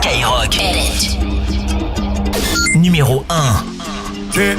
Skyrock. Numéro 1. Dès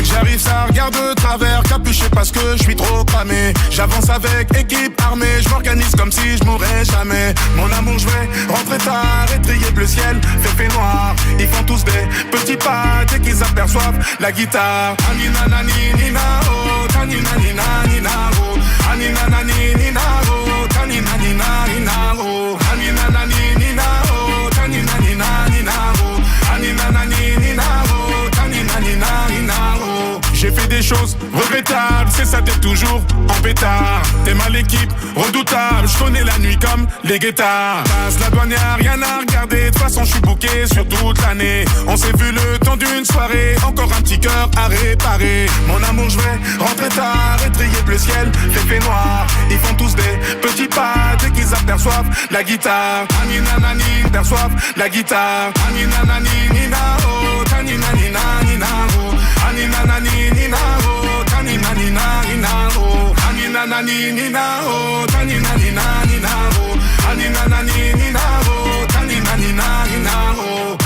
que j'arrive, ça regarde de travers, capuché parce que je suis trop cramé. J'avance avec équipe armée, je m'organise comme si je mourrais jamais. Mon amour, je vais rentrer tard, étrier bleu ciel, fait noir. Ils font tous des petits pas dès qu'ils aperçoivent la guitare. Anina nani nina oh, tanina nina nina oh, anina nani nina oh, tanina nina nina oh, anina nani nina oh, tanina nina nina oh, anina nani nina oh, tanina nina nina oh. J'ai fait des choses regrettables, c'est ça, t'es toujours en pétard. T'es mal l'équipe, redoutable, je connais la nuit comme les guettards. Passe la douane, y'a rien à regarder, de toute façon je suis booké sur toute l'année. On s'est vu le temps d'une soirée, encore un petit cœur à réparer. Mon amour, je vais rentrer tard, étrier bleu ciel, fait noir. Ils font tous des petits pas dès qu'ils aperçoivent la guitare. Anina nani, perçoivent la guitare. Anina nani nina oh, tanina nina nina oh, anina nani nina oh, tanina nina nina oh, anina nani nina oh, tanina nina nina oh, anina nani nina oh, tanina nina nina oh.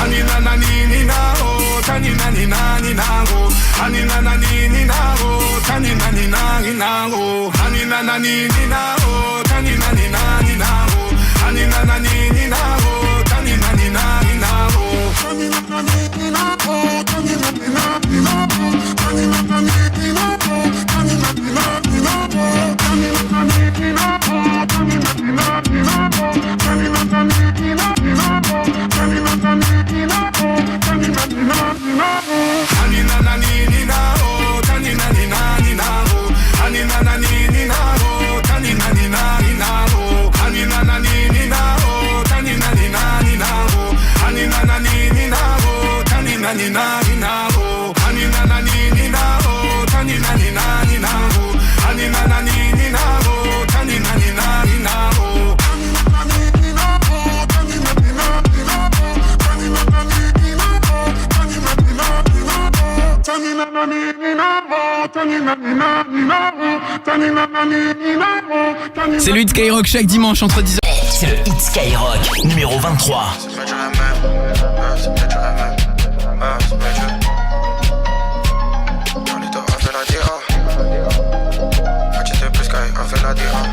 Anina nani nina oh, tanina nina nina oh, anina nani nina oh, tanina nina nina oh, anina nani nina oh, tanina nina nina oh, anina nani nina oh, tanina nina nina oh, anina nani nina oh, tanina nina nina oh, anina nani nina oh, tanina nina nina oh, anina nani nina oh, tanina nina nina oh, anina nani nina nina oh, tanina nani nina oh, tanina nina nina oh, anina nani nina oh, tanina nina nina oh, anina nani nina oh, tanina nina nina oh, anina nani nina oh, tanina nina nina oh, anina nani nina oh, tanina nina nina oh, anina nani nina oh, tanina nina nina oh, anina nani nina oh, tanina nina nina oh, C'est le hit Skyrock chaque dimanche entre 10h. C'est le hit Skyrock numéro 23.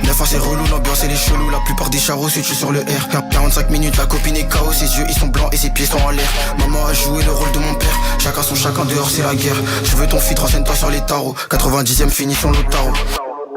La face est relou, l'ambiance elle est chelou. La plupart des charros se tuent sur le R. 45 minutes, la copine est KO. Ses yeux ils sont blancs et ses pieds sont en l'air. Maman a joué le rôle de mon père. Chacun son chacun, dehors c'est la guerre. Je veux ton feat, renseigne-toi sur les tarots. 90ème finition l'Otaro.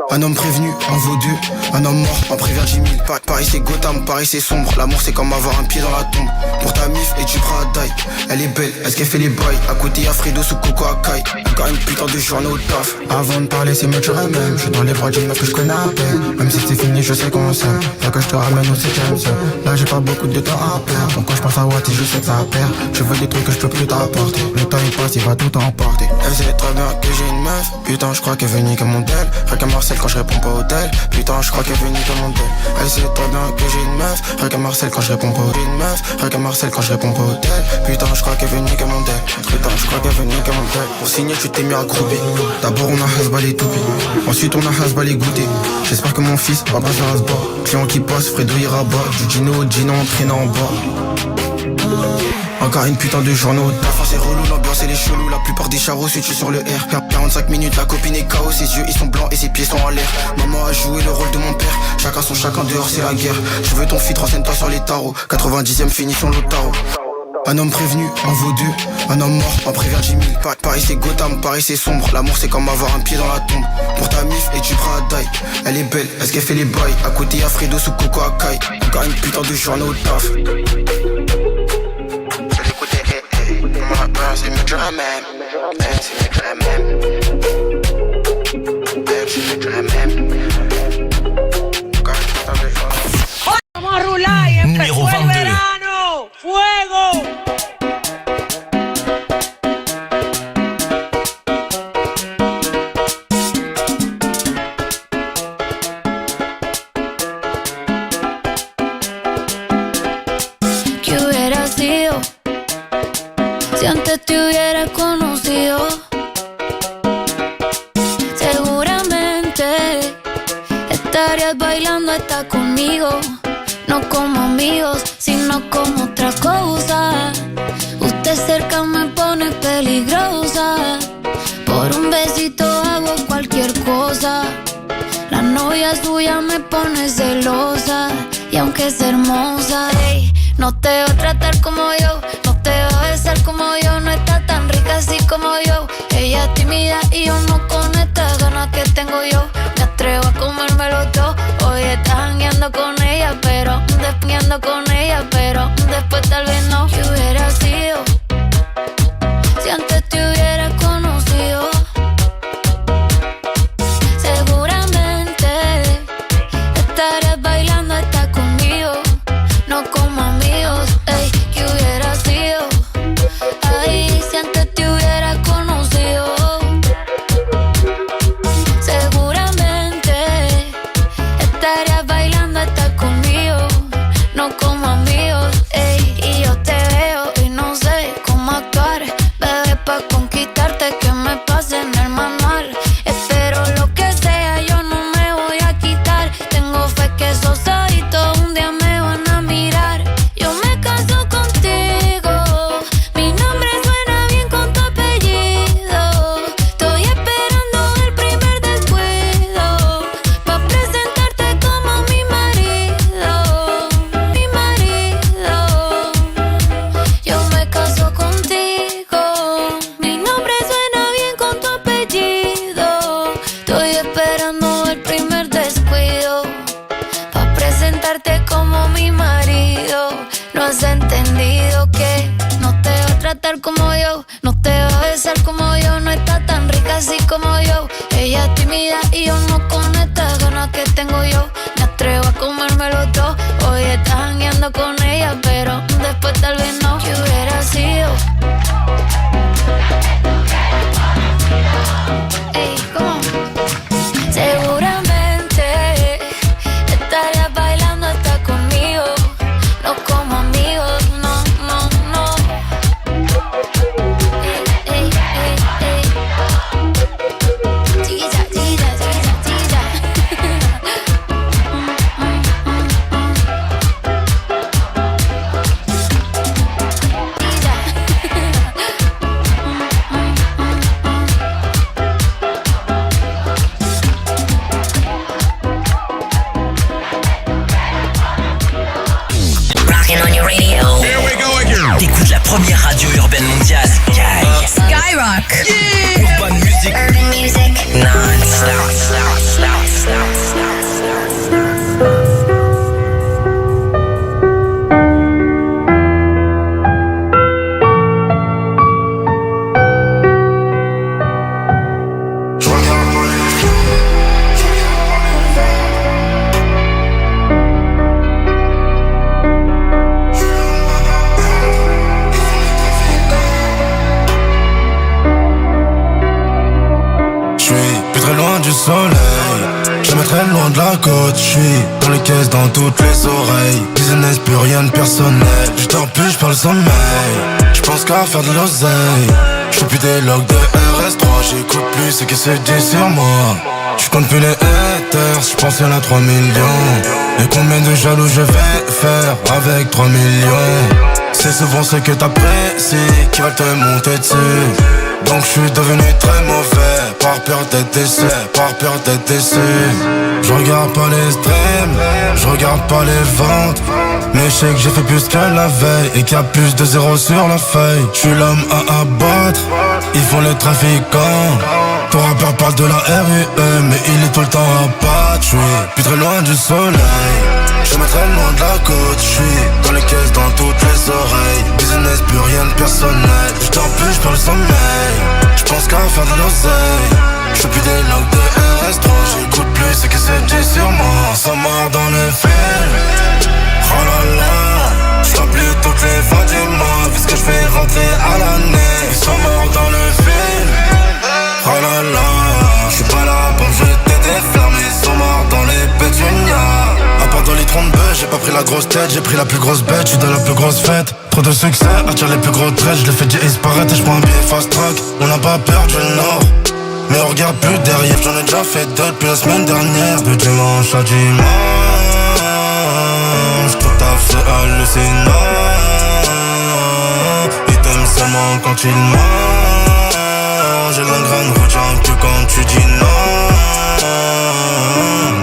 Un homme prévenu en vaut deux. Un homme mort en prévient 10 000. Paris c'est Gotham, Paris c'est sombre. L'amour c'est comme avoir un pied dans la tombe. Pour ta mif et tu prends à taille. Elle est belle, est-ce qu'elle fait les bails? À côté y'a Fredo sous Coco Akai. Encore une putain de journée au taf. Avant de parler c'est mieux que je même. Je suis dans les bras d'une meuf que je connais à peine. Même si c'est fini je sais qu'on s'aime. Là que je te ramène au 7ème seul. Là j'ai pas beaucoup de temps à perdre. Donc quand je pense à Watty je sais que ça perd. Je veux des trucs que je peux plus t'apporter. Le temps il passe, il va tout emporter. Elle sait très bien que j'ai une meuf. Putain je crois qu'elle veut niquer mon tel. Rien qu'à Marcel quand je réponds pas au tel. Putain je crois qu'elle veut niquer mon tel. Elle sait très bien que j'ai une meuf. Rien qu'à Marcel quand je réponds pas au tel. Une meuf. Rien qu'à Marcel quand je réponds pas au tel. Putain je crois qu'elle veut niquer mon tel. Putain je crois qu'elle veut niquer mon tel. Pour signer tu t'es mis à grouper. D'abord on a hasbal les toupis. Ensuite on a hasbal les goûter. J'espère que mon fils va pas faire à ce bord. Client qui passe, Fredo ira bas. Du Gino au Gino entraînant en bas. Encore une putain de journée au taf. C'est relou, l'ambiance elle est chelou. La plupart des charros se tuent sur le R. 45 minutes, la copine est KO. Ses yeux ils sont blancs et ses pieds sont en l'air. Maman a joué le rôle de mon père. Chacun son chacun, dehors c'est la guerre. Je veux ton feat, renseigne-toi sur les tarots. 90ème finition l'Otaro. Un homme prévenu en vaut deux. Un homme mort en prévient 10 000. Paris c'est Gotham, Paris c'est sombre. L'amour c'est comme avoir un pied dans la tombe. Pour ta mif et tu prends à taille. Elle est belle, est-ce qu'elle fait les bails? À côté y'a Fredo sous Coco Akai. Encore une putain de journée au taf. C'est mieux que je même. C'est mieux que je même. C'est mieux que je même. Vamos a rular y Numéro empezó el 22. verano. ¡Fuego! estarías bailando está conmigo. No como amigos, sino como otra cosa. Usted cerca me pone peligrosa. Por un besito hago cualquier cosa. La novia suya me pone celosa. Y aunque es hermosa, ey, no te va a tratar como yo, no te va a besar como yo. No está tan rica así como yo. Ella es tímida y yo no con estas ganas que tengo yo. Me atrevo a comérmelo todo. Hoy estás jangueando con ella, pero despeñando con ella, pero después tal vez no. ¿Qué hubiera sido si antes te hubiera conocido? Seguramente estarías bailando hasta conmigo. No como amigos, ey, ¿qué hubiera sido? Ay, si antes te hubiera conocido. Seguramente estarías bailando hasta conmigo. No como amigos, ey, y yo te veo y no sé cómo actuar. Bebé, pa' conquistarte que me pase en el manual. Espero lo que sea, yo no me voy a quitar. Tengo fe que esos ojitos un día me van a mirar. Yo me caso contigo, mi nombre suena bien con tu apellido. Estoy esperando el primer descuido pa' presentarte como mi marido. Mi marido. Yo me caso contigo, mi nombre suena bien con tu apellido. Estoy esperando el primer descuido pa' presentarte como mi marido. No has entendido que no te va a tratar como yo, no te va a besar como yo. No está tan rica así como yo. Ella es tímida y yo no con estas ganas que tengo yo. Me atrevo a comérmelo todo. Hoy estás jangueando con ella, pero después tal vez no. ¿Qué hubiera sido? Ey, ¿cómo? Seguramente estarías bailando hasta conmigo. No como amigos, no, no, no. Ey, ey, ey, ey. Chiquilla, chiquilla, chiquilla, chiquilla. Rockin' on your radio. Here we go again. T'écoutes la première radio urbaine mondiale. Skyrock. Urban Music. Urban music. Non-stop. Du soleil, jamais très loin de la côte. J'suis dans les caisses, dans toutes les oreilles. Business, plus rien de personnel. J'dors plus, j'parle sommeil. J'pense qu'à faire de l'oseille. J'fais plus des logs de RS3. J'écoute plus ce qui se dit sur moi. J'compte plus les haters, j'pense y'en a 3 millions. Et combien de jaloux je vais faire avec 3 millions? C'est souvent ce que t'apprécies qui va te monter dessus. Donc je suis devenu très mauvais, par peur d'être déçu, par peur d'être déçu. Je regarde pas les streams, je regarde pas les ventes. Mais je sais que j'ai fait plus que la veille et qu'il y a plus de zéro sur la feuille. Je suis l'homme à abattre, ils font les trafiquants. Ton rappeur parle de la RUE, mais il est tout le temps à battre. Je suis plus très loin du soleil, je me très loin de la côte. Je suis dans les caisses, dans toutes les oreilles. Business, plus rien de personnel. Je dors plus, je parle sommeil. Je pense qu'à faire de l'oseille. Je fais plus des logs de RS3. J'écoute plus ce qui se dit sur moi. Sans mort dans le film. Oh là là. Je vois plus toutes les fins du mois, puisque je vais rentrer à l'année. Ils sont morts dans le film. Oh là là. Je suis pas là pour me jeter des flammes. Ils sont morts dans les pétunias. À part dans les 32, j'ai pas pris la grosse tête. J'ai pris la plus grosse bête, j'suis dans la plus grosse fête. Trop de succès, attire les plus gros traits. Je les fais disparaître et j'prends un billet fast track. On n'a pas peur du nord, mais on regarde plus derrière. J'en ai déjà fait deux depuis la semaine dernière. Du dimanche ça dimanche. Tout à fait hallucinant. Il t'aime seulement quand il ment. J'ai la graine retient que quand tu dis non.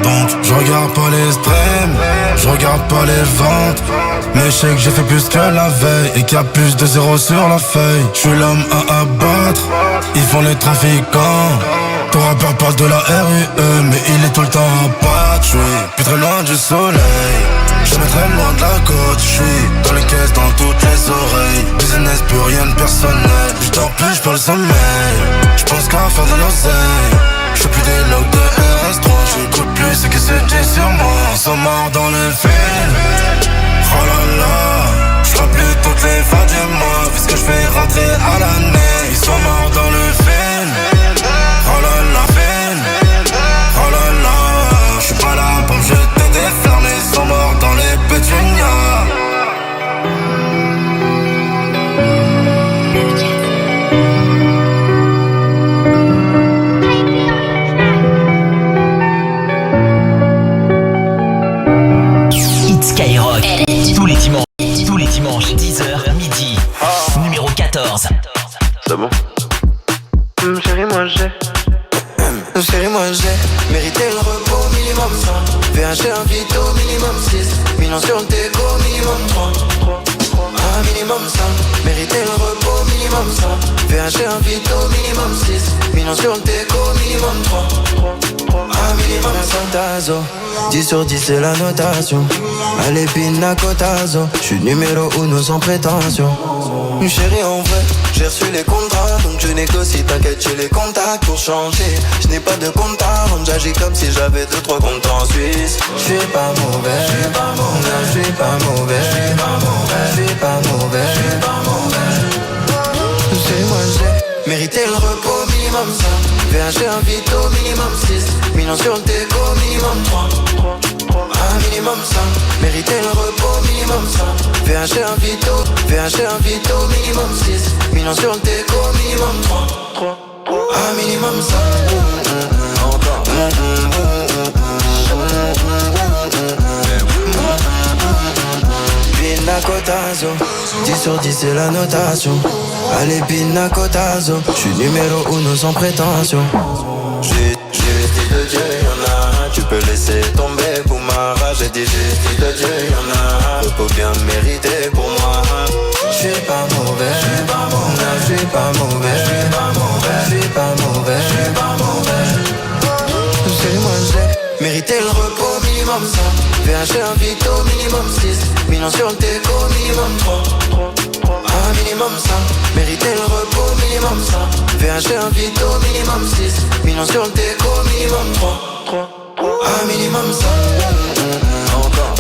Donc je regarde pas les streams, je regarde pas les ventes. Mais je sais que j'ai fait plus que la veille et qu'il y a plus de zéro sur la feuille. Je suis l'homme à abattre, ils font les trafiquants. Ton rappeur parle de la RUE, mais il est tout le temps à battre. Je suis plus très loin du soleil, jamais très loin de la côte. Je suis dans les caisses, dans toutes les oreilles. Business, plus rien de personnel. Je dors plus, je perds le sommeil. Je pense qu'à faire de l'oseille. Je fais plus des logs de RS3. J'écoute plus ce que c'est dit sur moi. Ils sont morts dans le film. Oh là là, je plus toutes les fins du mois. Vu ce que je fais rentrer à l'année. Ils sont morts dans le film. Oh là là, film. Oh là là, je suis pas là pour me jeter des fleurs. Mais ils sont morts dans les pétunias. Skyrock, tous les dimanches, 10h, midi, numéro 14. C'est bon? Chérie, moi j'ai mérité le repos minimum 100. VHG un vito minimum 6. Millions sur le déco minimum 3. Minimum 100. Mérité le repos minimum 100. VHG un vito minimum 6. Millions sur le déco minimum 3. Minimum 100 tazo. 10 sur 10 c'est la notation. Allez pina cotazo. J'suis numéro 1 sans prétention. Chérie en vrai, j'ai reçu les contrats. Donc je négocie, t'inquiète j'ai les contacts pour changer. Je n'ai pas de compte à rendre, j'agis comme si j'avais 2-3 comptes en Suisse. J'suis pas mauvais, j'suis pas mauvais, j'suis pas mauvais, j'suis pas mauvais, j'suis pas mauvais, j'suis pas mauvais. C'est moi j'ai mérité le repos minimum 100. VHG un vito minimum 6. Millions sur le déco minimum 3. Minimum 100. Mérité le repos minimum 100. VHG un vito minimum 6. Millions sur le déco minimum 3. Minimum 100. Encore. Pina cotazo. 10 sur 10 c'est la notation. Allez pina cotazo. J'suis numéro 1 sans prétention. J'ai dit de Dieu y'en a. Tu peux laisser tomber pour ma rage. J'ai dit de Dieu y'en a. Repos bien mérité pour moi. J'suis pas mauvais, j'suis pas mauvais, j'suis pas mauvais, j'suis pas mauvais, j'suis pas mauvais, j'suis pas mauvais. C'est moi j'ai mérité le repos minimum 100. VHG un vito minimum 6. Millions sur le déco minimum 3. Minimum 100. Mérité le repos minimum 100. VHG un vito minimum 6. Millions sur le déco minimum 3. Minimum 100. Encore.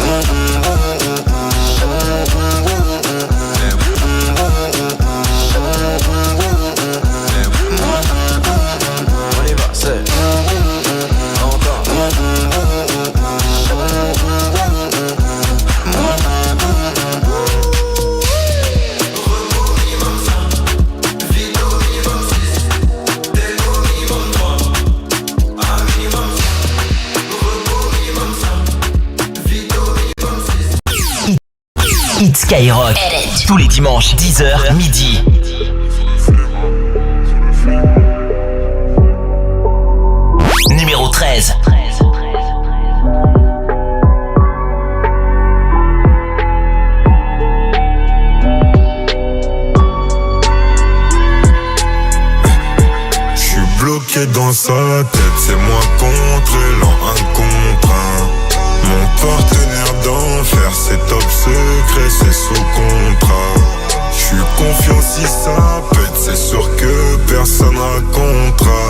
On y va, c'est encore. Skyrock, tous les dimanches, 10h, midi. Numéro 13. J'suis bloqué dans sa tête, c'est moi contre l'an, un contre un. Mon partenaire d'enfer, c'est top secret, c'est sous contrat. J'suis confiant si ça pète, c'est sûr que personne racontera.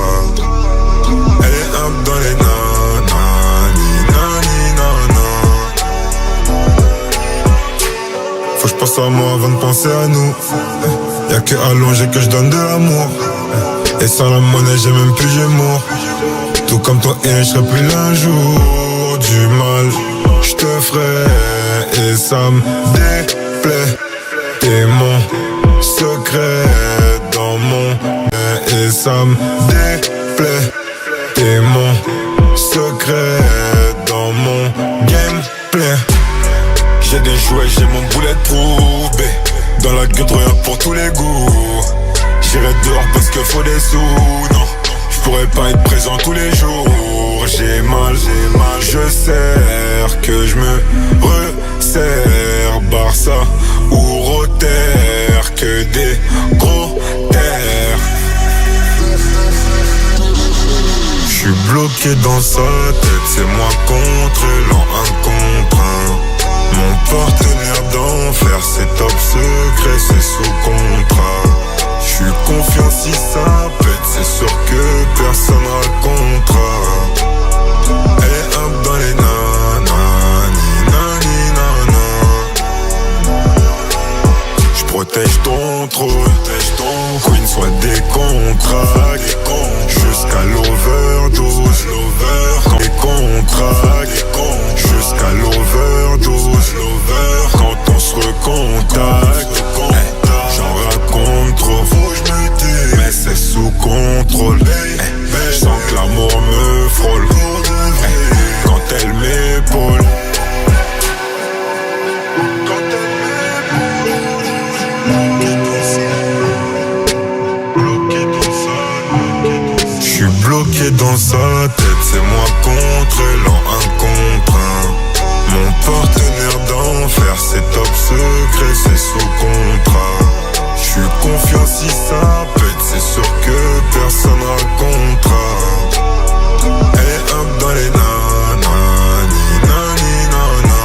Elle est up dans les faut que je pense à moi avant de penser à nous. Y'a que allongé que je donne de l'amour. Et sans la monnaie j'ai même plus Gémeaux. Tout comme toi et je serai plus l'un jour. Du mal je te ferai et ça me déplaît. T'es mon secret dans mon et ça me déplaît. T'es mon secret dans mon plein. J'ai des jouets, j'ai mon bulletproof B. Dans la gueule, rien pour tous les goûts. J'irai dehors parce que faut des sous, non. J'pourrais pas être présent tous les jours. J'ai mal, je sers que je me resserre. Barça ou Rotter, que des gros terres. J'suis bloqué dans sa tête, c'est moi contre l'an, un contre un. Mon partenaire d'enfer, c'est top secret, c'est sous contrat. J'suis confiant si ça pète, c'est sûr que personne racontera. Elle est up dans les nanani, nani, nana. J'protège ton trône, Queen soit des contrats. Jusqu'à l'overdose, quand les contrats. Jusqu'à l'overdose, quand on se recontacte. J'en raconte trop, faut que je me taise, mais c'est sous contrôle. J'sens que l'amour me frôle quand elle m'épaule. J'suis bloqué dans sa tête, c'est moi contre l'an, un contre un. Mon partenaire d'enfer, c'est top secret, c'est sous contrat. J'suis confiant si ça pète, c'est sûr que personne racontera. Elle est up dans les nanani, nani, nana.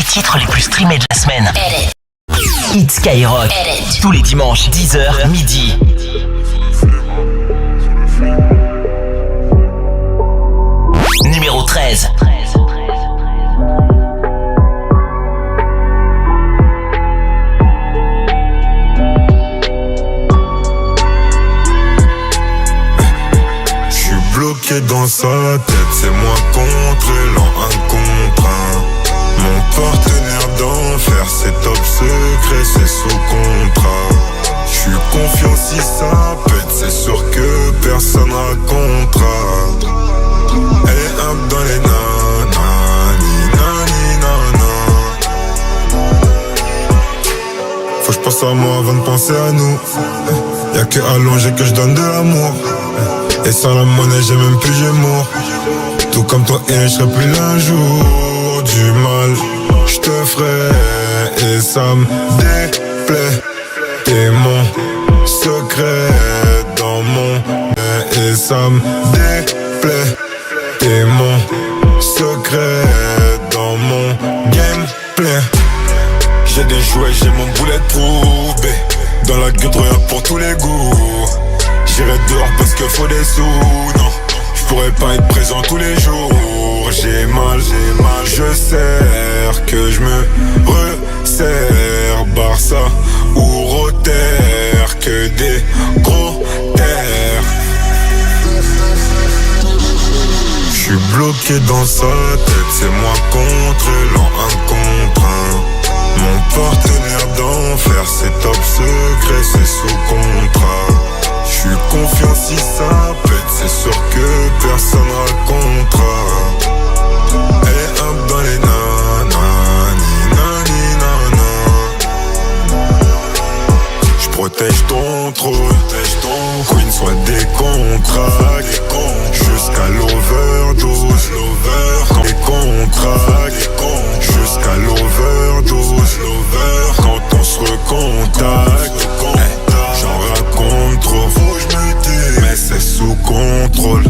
Titres les plus streamés de la semaine. Hit Skyrock. Tous les dimanches, 10h, midi. Numéro 13. J'suis bloqué dans sa tête, c'est moi contre l'an, un contre un. Mon partenaire d'enfer, c'est top secret, c'est sous contrat. J'suis confiant si ça pète, c'est sûr que personne racontera. Elle est up dans les nanani, nani, nana. Faut que j'pense à moi avant de penser à nous. Y'a que à longer que j'donne de l'amour. Et sans la monnaie j'ai même plus Gémeaux. Tout comme toi et j'serai plus l'un jour. Du mal, j'te ferai et ça me déplaît. T'es mon secret dans mon et ça me déplaît. T'es mon secret dans mon gameplay. J'ai des jouets, j'ai mon bulletproof B. Dans la gueule, rien pour tous les goûts. J'irai dehors parce que faut des sous, non. J'pourrais pas être présent tous les jours. J'ai mal, je sers que je me resserre. Barça ou Rotter, que des gros terres. J'suis bloqué dans sa tête, c'est moi contre l'an, un contre un. Mon partenaire d'enfer, c'est top secret, c'est sous contrat. J'suis confiant si ça pète, c'est sûr que personne racontera. Elle est up dans les nanani, nani, nana. J'protège ton trône, Queen soit des contrats. Jusqu'à l'overdose, quand les contrats. Jusqu'à l'overdose, quand on se recontacte. J'en raconte trop, faut que je me taise, mais c'est sous contrôle.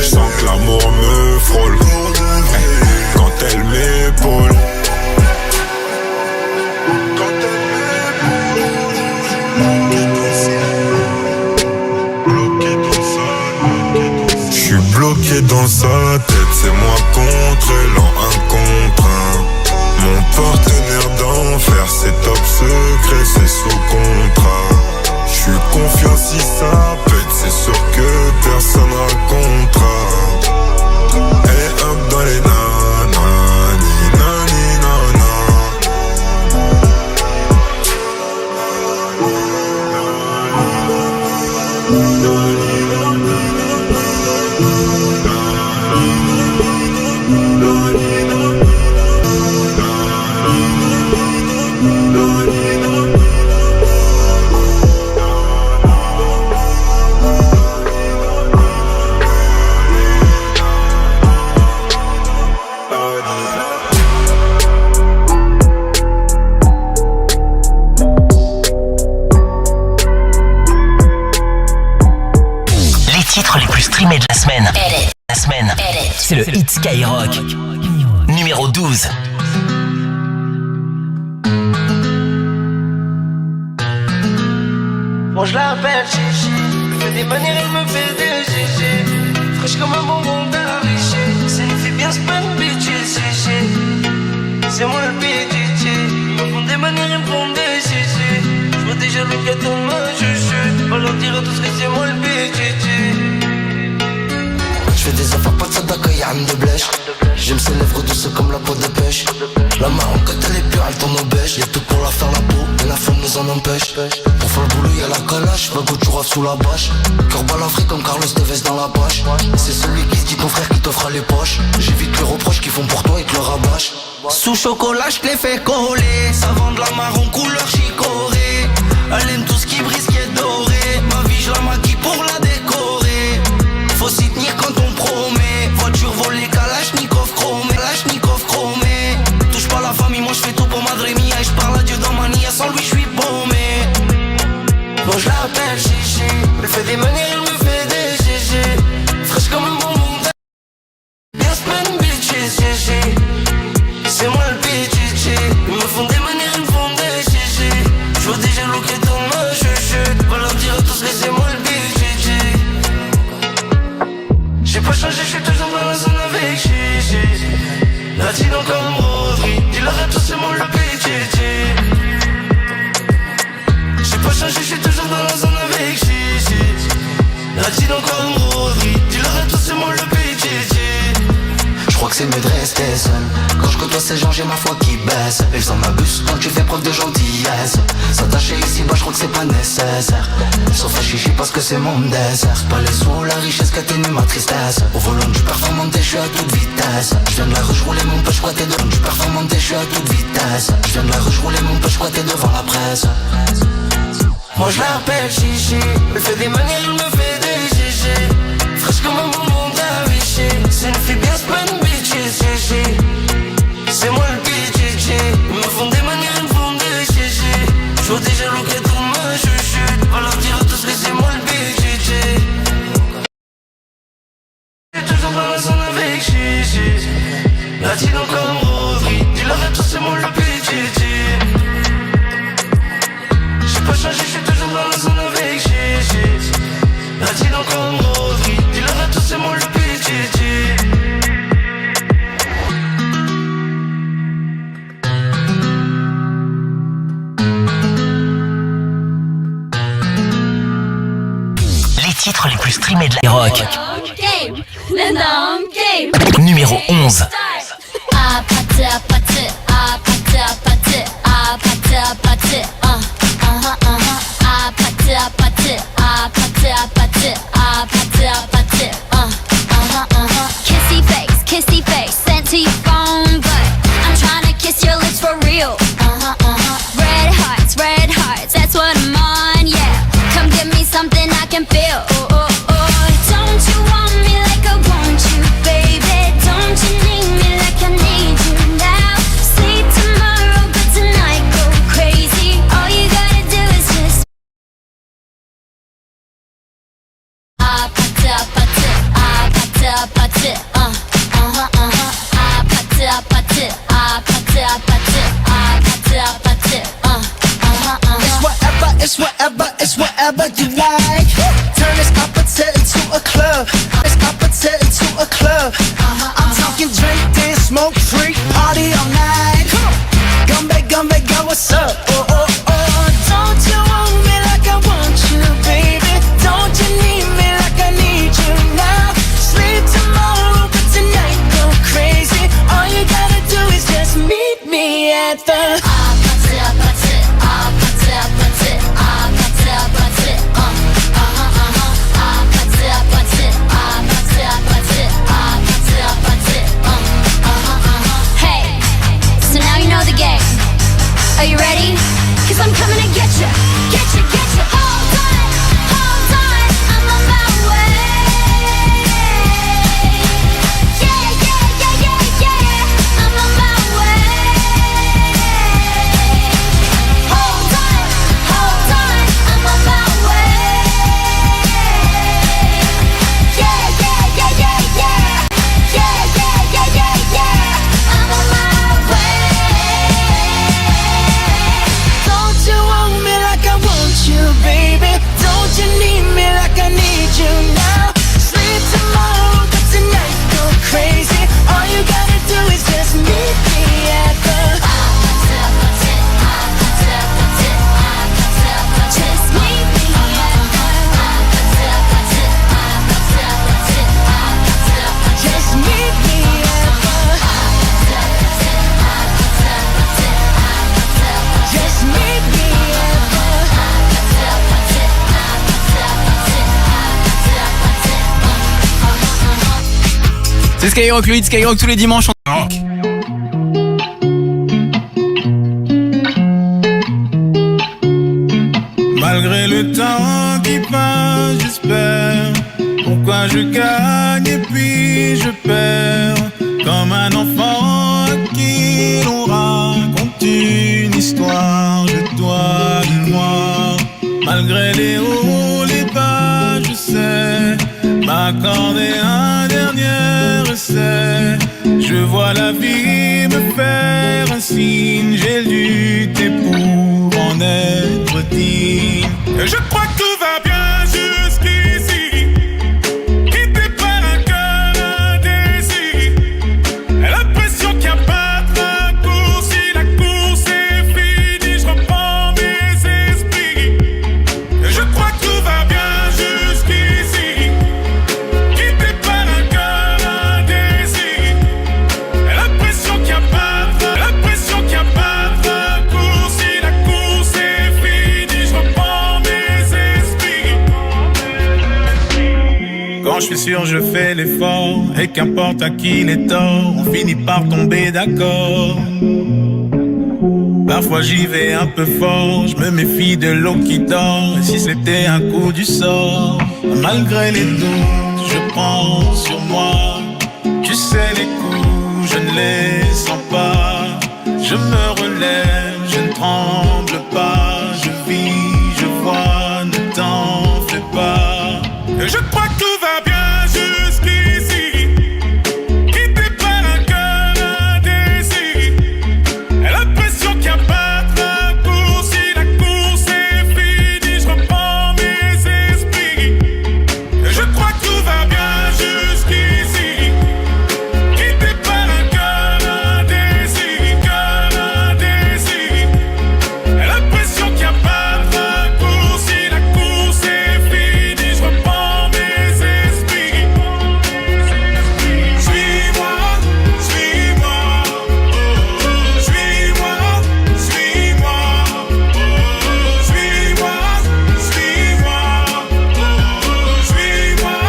J'sens que l'amour me frôle quand elle m'épaule. est dans sa tête, c'est moi contre elle en un contre un. Mon partenaire d'enfer, c'est top secret, c'est sous contrat. J'suis confiant si ça pète, c'est sûr que personne racontera. Elle est up dans les nanani, nani, nana. Les plus streamés de la semaine. C'est le Hit Skyrock. Numéro 12. Moi je l'appelle Chichi, elle fait des manières, elle me fait des GG. Fraîche comme un bonbon d'ariché. C'est une fille bien spun, bitch, Chichi. C'est moi le PDG. Ils me font des manières, ils me font des GG. Je vois déjà le gâteau de ma chuchute. Va leur dire à tous que c'est moi le PDG. J'fais des affaires pas de sadaka, y'a de blèche. J'aime ses lèvres douces comme la peau de pêche. La marron quand elle est pure, elle tourne au beige. Y'a tout pour la faire la peau, mais la femme nous en empêche. Pour faire le boulot y'a la calache, va tu rave sous la bâche. Cœur balafré comme Carlos Tevez dans la poche. C'est celui qui se dit ton frère qui te fera les poches. J'évite les reproches qu'ils font pour toi et te le rabâche. Sous chocolat j'te les fais coller. Ça vend de la marron couleur chicorée. Elle aime tout ce qui brille, ce qui est doré. Ma vie je la maquille pour la décorer. Faut s'y tenir quand on promet. Voiture volée, Kalachnikov chromé. Kalachnikov chromé. Touche pas la famille, moi j'fais tout pour Madre Mia. Et j'parle à Dieu dans ma nia, sans lui j'suis paumé. Moi j'lappelle Chichi, elle fait des manières, elle me fait des GG. Fraîche comme un bonbon de... Bien spun, bitches, GG. C'est moi le PDG. Ils me font des manières, ils me font des GG. J'vois déjà le qui tourne ma chuchute. Va leur dire à tous que c'est moi le PDG. J'ai pas changé, j'suis toujours dans la zone avec Chichi. Latino comme Rodri, dis-leur à tous c'est moi le PDG. J'ai pas changé, j'suis toujours dans la zone avec Chichi. Latino comme Rodri, dis-leur à tous c'est moi le PDG. J'crois que c'est mieux de rester seul. Quand je côtoie ces gens j'ai ma foi qui baisse. Ils en abusent quand tu fais preuve de gentillesse. S'attacher ici bas j'crois que c'est pas nécessaire. Sauf à chichi parce que c'est mon dessert. Pas les sous, la richesse qu'atténue ma tristesse. Au volant du performanté j'suis à toute vitesse. J'viens de la rue j'roulais mon peu j'crois t'es devant du performanté j'suis à toute vitesse. J'viens de la rue j'roulais mon peu j'crois t'es devant la presse. Moi j'lappelle Chichi, elle fait des manières, elle me fait des GG. Fraîche comme un bonbon d'Aviché. C'est une fille bien spun, bitches, GG. C'est moi le PDG. Ils me font des manières, ils me font des GG. J'vois déjà le qui tourne ma chuchute. Va leur dire à tous que c'est moi le PDG. J'ai toujours dans la zone avec Chichi. Latino comme Rodri, dis-leur à tous c'est moi le PDG. J'ai pas changé, j'suis toujours dans la zone avec Chichi. Latino comme Rodri, dis-leur à tous c'est moi le PDG. Les titres les plus streamés de la rock. Numéro 11. Kissy face, sent to your phone, but I'm trying to kiss your lips for real. Red hearts, that's what I'm on, yeah. Come give me something I can feel. Don't you want me like I want you, baby? Don't you need me like I need you now? Sleep tomorrow, but tonight go crazy. All you gotta do is just It's whatever you like. Turn this opposite into a club. This opposite into a club. C'est Skyrock, le hit Skyrock tous les dimanches. Malgré le temps qui passe, j'espère. Pourquoi je gagne et puis je perds. Comme un enfant à qui l'on raconte une histoire de toi, de moi. Malgré les hauts, les bas, je sais m'accorder un dernier essai. Je vois la vie me faire un signe. J'ai lutté pour en être digne. Et je crois que tout va bien jusqu'ici. Quitté par un cœur indécis. Et l'impression qu'il n'y a pas de raccourci. La course est finie, je reprends mes esprits. Et je crois que tout va bien jusqu'ici. Quitté par un cœur indécis. Et l'impression qu'il n'y a pas de raccourci. La course est finie, je reprends mes esprits. Quand je suis sûr, je fais l'effort. Et qu'importe à qui les torts, on finit par tomber d'accord. Parfois j'y vais un peu fort, je me méfie de l'eau qui dort. Et si c'était un coup du sort, malgré les doutes, je prends sur moi. Tu sais les coups, je ne les sens pas. Je me relève, je ne tremble pas. Je vis, je vois, ne t'en fais pas. Et je crois que tout va bien jusqu'ici. Quitté par un cœur indécis. Et l'impression qu'il n'y a pas de raccourci. La course est finie, je reprends mes esprits. Et je crois que tout va bien jusqu'ici. Quitté par un cœur indécis. Et l'impression qu'il n'y a pas de raccourci. La course est finie, je reprends mes esprits. Suis-moi, suis-moi. Suis-moi, suis-moi. Suis-moi, suis-moi. Suis-moi,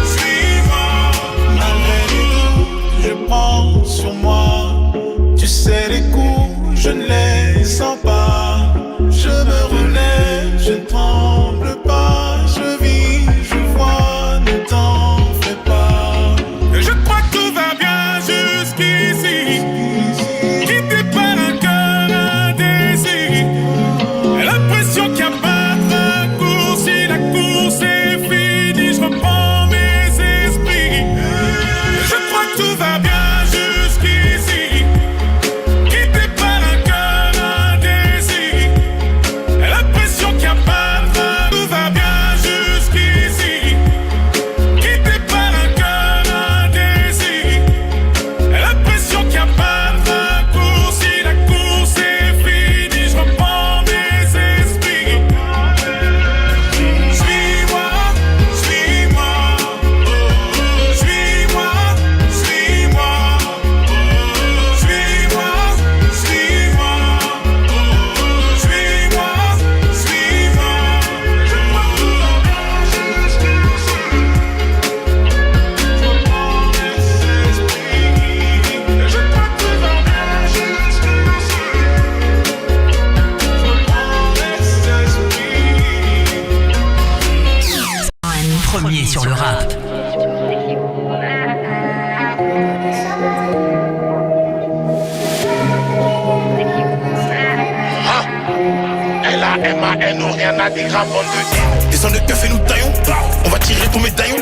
suis-moi. Malgré les doutes, je prends sur moi. Tu sais les coups, je ne les sens pas. Je me relève, je ne tremble pas. Je vis, je vois, ne t'en fais pas. Et je crois que tout va bien jusqu'ici. Quitté par un cœur indécis. Et l'impression qu'il n'y a pas de raccourci. La course est finie, je reprends mes esprits. Et je crois que tout va bien jusqu'ici. Quitté par un cœur indécis. Et l'impression qu'il n'y a pas de raccourci. Tout va bien jusqu'ici. Quitté par un cœur indécis. Et l'impression qu'il n'y a pas de raccourci. La course est finie, je reprends mes esprits. Suis-moi, suis-moi. Suis-moi, suis-moi. Suis-moi, suis-moi. Suis-moi, suis-moi. Je crois que tout va bien jusqu'ici. Je reprends mes esprits. Je crois que tout va bien jusqu'ici. Je reprends mes esprits. Premier sur le rap. L-A-M-A-N ou rien à des grammes de deal. Descends de keuf et nous taillons. On va tirer ton médaillon.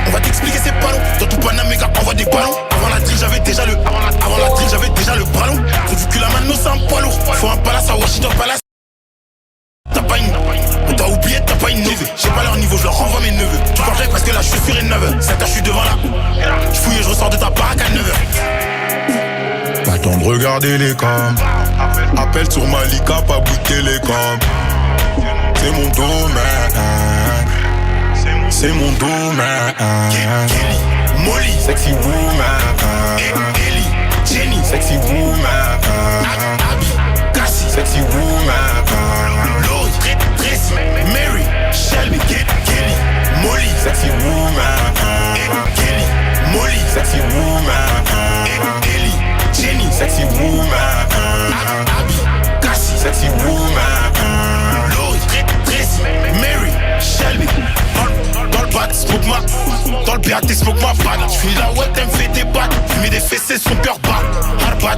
On va t'expliquer c'est pas long. Dans tout Panamérique envoie des ballons. Avant la drill j'avais déjà le bras long. Faut du cul la mano c'est un poids lourd. Faut un palace à Washington Palace. T'as pas une. On t'a oublié, t'as pas une neveu. J'ai pas leur niveau, je leur renvoie mes neveux. Tu parlerais parce que la chaussure est neuve. 7h je suis devant là. Je fouille et je ressors de ta baraque à 9h. Pas temps de regarder les cams. Appel sur Malika, pas bout de télécom. C'est mon domaine. C'est mon domaine. Kelly, Molly, Sexy woman. Ellie, Jenny, Sexy woman. Abby, Cassie, Sexy woman. Lori, Tracy, Mary, Shelby, Kelly, Molly, Sexy woman. Kelly, Molly, Sexy woman. Regarde smoke ma patte. J'finis la web, elle me fait des battes. Fumer des fessées, son cœur bat. Hard bat.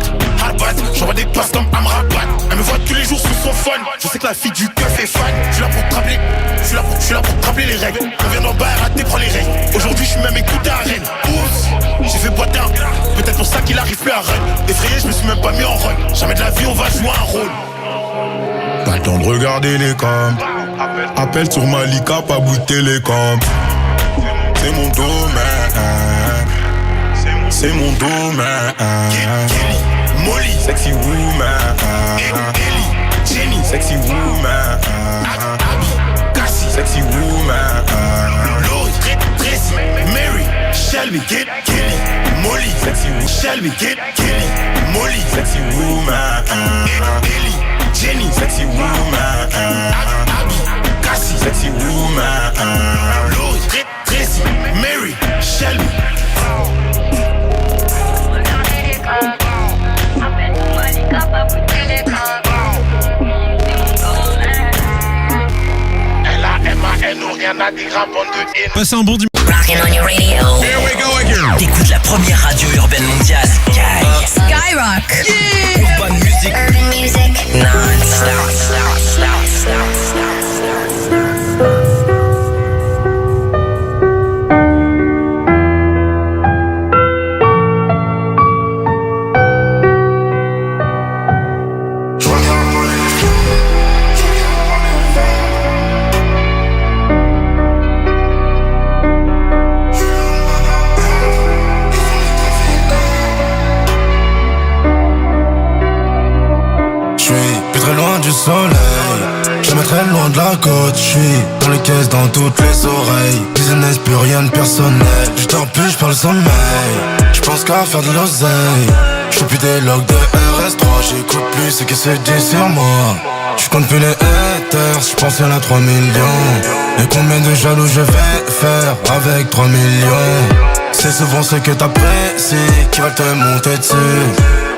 J'envoie des passes comme Amrabat. Elle me voit tous les jours sur son phone. Je sais que la fille du keuf est fan. J'suis là pour te rappeler. J'suis là pour te rappeler les règles. On vient d'en bas et raté, prends les règles. Aujourd'hui j'suis même écouté à Rennes. Oups, j'ai fait boiter un. Peut-être pour ça qu'il arrive plus à run. Effrayé, je me suis même pas mis en run. Jamais de la vie on va jouer un rôle. Pas le temps de regarder les cams. Appel sur Malika, pas bout de télécom. C'est mon domaine. C'est mon domaine. Kelly, Molly, Sexy woman. Ellie, Jenny, Sexy woman. Abby, Cassie, Sexy woman. Lord, Tracy, Mary, Shelby, Kelly, Molly, Sexy woman. Shelby, Kelly, Molly, Sexy woman. Ellie, Jenny, Sexy woman. Abby, Cassie, Sexy woman. Lord, Tracy, Mary, Shelby. Elle n'a rien à dire à bande de haine. Passez un bon dimanche. Rockin' on your radio. Here we go again. T'écoutes la première radio urbaine mondiale. Skyrock. Urban Music. Urban music. Non-stop. Jamais très loin de la côte, j'suis dans les caisses, dans toutes les oreilles. Business, plus rien de personnel. J'dors plus, j'parle sommeil. J'pense qu'à faire de l'oseille. J'fais plus des logs de RS3. J'écoute plus ce que c'est dit sur moi. J'compte plus les haters, j'pense y'en a 3 millions. Et combien de jaloux je vais faire avec 3 millions? C'est souvent ce que t'apprécies qui va te monter dessus.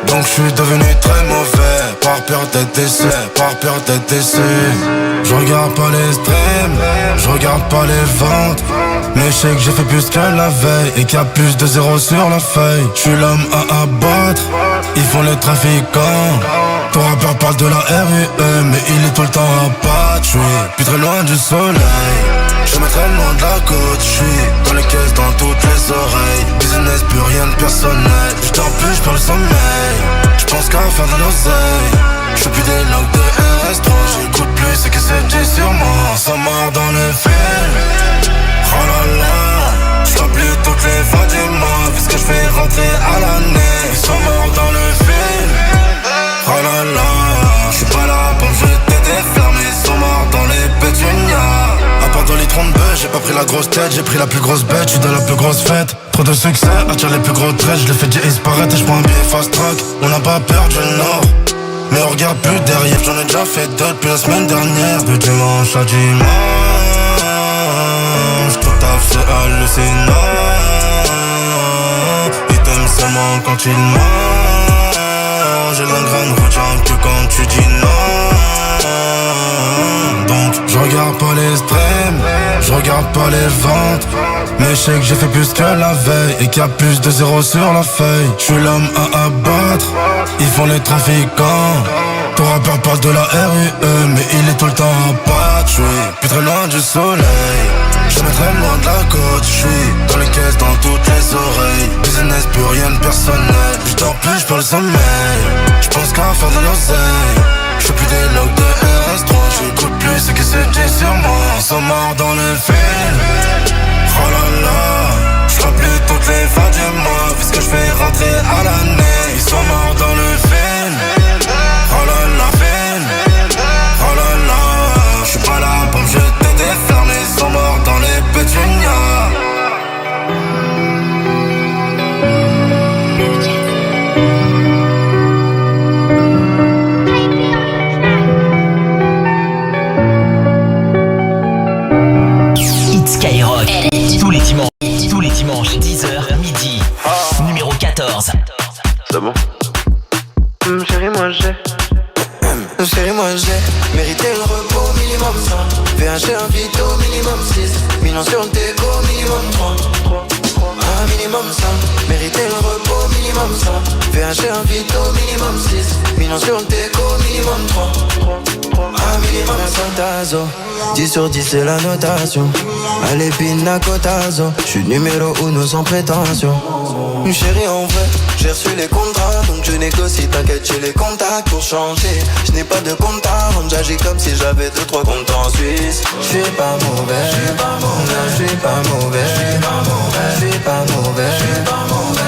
Donc je suis devenu très mauvais, par peur d'être déçu, Je regarde pas les streams, je regarde pas les ventes. Mais je sais que j'ai fait plus que la veille et qu'il y a plus de zéro sur la feuille. Je suis l'homme à abattre, ils font les trafiquants. Ton rappeur parle de la RUE, mais il est tout le temps à battre. Je suis plus très loin du soleil, je me très loin de la côte. Je suis dans les caisses, dans toutes les oreilles. Business, plus rien de personnel. Je dors plus, je parle sommeil. Je pense qu'à faire de l'oseille. Je fais plus des logs de RS3. J'écoute plus ce que c'est dit sur moi. Ça mord dans le film. Oh là là, je vois plus toutes les fins du mois. Vu ce que je fais rentrer à l'année. Ils sont morts dans le film. Oh là là, je suis pas là pour me jeter des flammes. Ils sont morts dans les pétunias. À part dans les 32, j'ai pas pris la grosse tête. J'ai pris la plus grosse bête, je suis dans la plus grosse fête. Trop de succès, attire les plus gros traits. Je les fais disparaître et je prends un billet fast track. On n'a pas peur du nord, mais on regarde plus derrière. J'en ai déjà fait deux depuis la semaine dernière. De dimanche à dimanche, tout à fait hallucinant. Ils t'aiment seulement quand ils mangent. J'ai l'ingraine retiens que quand tu dis non. Donc je regarde pas les streams, je regarde pas les ventes. Mais je sais que j'ai fait plus que la veille et qu'il y a plus de zéro sur la feuille. Je suis l'homme à abattre, ils font les trafiquants. Ton rappeur parle de la RUE, mais il est tout le temps à battre. Je suis plus très loin du soleil, jamais très loin de la côte. Je suis dans les caisses, dans toutes les oreilles. Business, plus rien de personnel. Je dors plus, je parle sommeil. Je pense qu'à faire de l'oseille. Je fais plus des logs de RS3. J'écoute plus ce que c'est dit sur moi. Ils sont morts dans le film. Oh là là, je vois plus toutes les fins du mois. Vu ce que je fais rentrer à l'année. Ils sont morts dans le film. Oh là là, film. Oh là là, je suis pas là pour me jeter des flammes. Ils sont morts dans les pétunias. Skyrock, tous les dimanches, 10h, midi, numéro 14. C'est bon? Chérie, moi j'ai mérité le repos minimum 100. VHG un vito minimum 6. Millions sur le déco minimum 30. millions sur le déco, minimum 3. Un minimum Santazo, 10 sur 10 c'est la notation. Allez pina cotazo, j'suis numéro 1 sans prétention. Chérie en vrai, j'ai reçu les contrats, donc je négocie, t'inquiète j'ai les contacts pour changer. Je n'ai pas de compte à rendre, j'agis comme si j'avais 2-3 comptes en Suisse. J'suis pas mauvais, j'suis pas mauvais, j'suis pas mauvais, j'suis pas mauvais, j'suis pas mauvais, j'suis pas mauvais.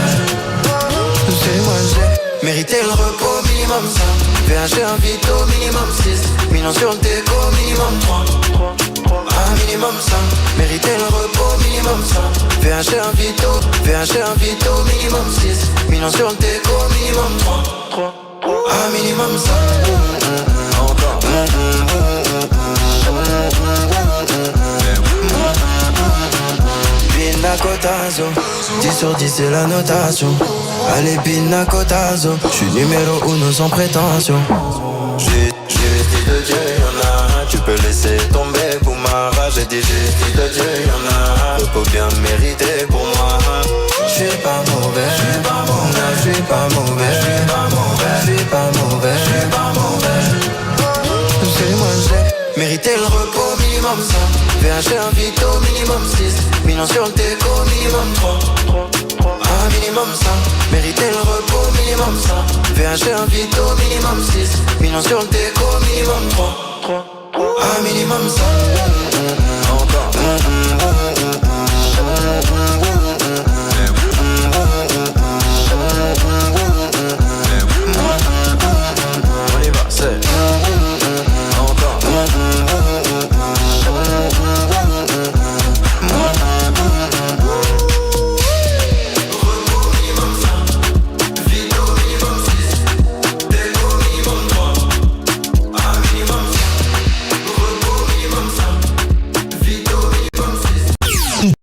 C'est moi j'ai mérité le repos, minimum 5. VHG un vito, minimum 6. Millions sur le déco, minimum 3. Un minimum 5. Mérité le repos, minimum 5. VHG un vito, minimum 6. Millions sur le déco, minimum 3. Un minimum 5. Encore. Pina cotazo, 10 sur 10 c'est la notation. Allez pina cotazo, j'suis numéro 1 sans prétention. J'ai dit de Dieu, y'en a un, tu peux laisser tomber pour ma rage. J'ai dit de Dieu, y'en a un, repos bien mérité pour moi. J'suis pas mauvais, j'suis pas mauvais, j'suis pas mauvais, j'suis pas mauvais, j'suis pas mauvais, j'suis pas mauvais. C'est moi j'ai mérité le repos, minimum 5. VHG un vito, minimum 6. Millions sur le déco, minimum 3. Un minimum 5. Mérité le repos, minimum 5. VHG un vito, minimum 6. Millions sur le déco, minimum 3. Un minimum 5. Encore.